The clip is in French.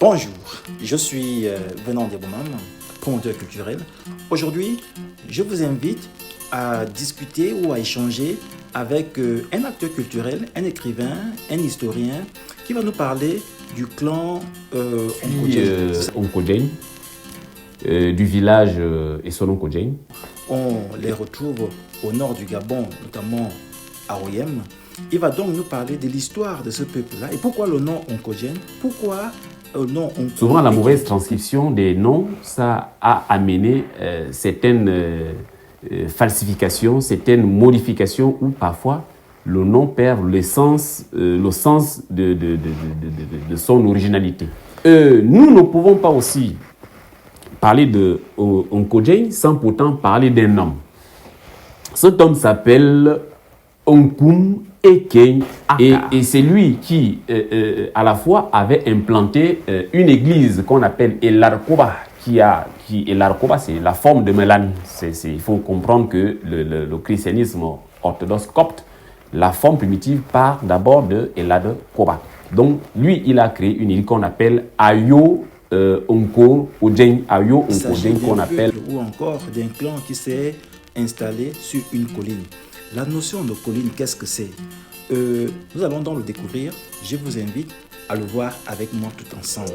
Bonjour, je suis Venant Deboumam, promoteur culturel. Aujourd'hui, je vous invite à discuter ou à échanger avec un acteur culturel, un écrivain, un historien qui va nous parler du clan Onkodjeng, du village Essonon-Kodjeng. On les retrouve au nord du Gabon, notamment à Oyem. Il va donc nous parler de l'histoire de ce peuple-là et pourquoi le nom Onkodjeng, pourquoi le nom Onkodjeng. Souvent, la mauvaise transcription des noms, ça a amené certaines falsifications, certaines modifications où parfois le nom perd le sens de son originalité. Nous ne pouvons pas aussi parler de Onkodjeng sans pourtant parler d'un homme. Cet homme s'appelle Onkoum Ekeng et c'est lui qui, à la fois, avait implanté une église qu'on appelle Elarkoba. Elarkoba, c'est la forme de Mélanie. Il faut comprendre que le christianisme orthodoxe copte, la forme primitive part d'abord de Elarkoba. Donc, lui, il a créé une île qu'on appelle Ayo Onkodjeng, qu'on appelle. Ou encore d'un clan qui s'est installé sur une colline. La notion de colline, qu'est-ce que c'est? Nous allons donc le découvrir. Je vous invite à le voir avec moi tout ensemble.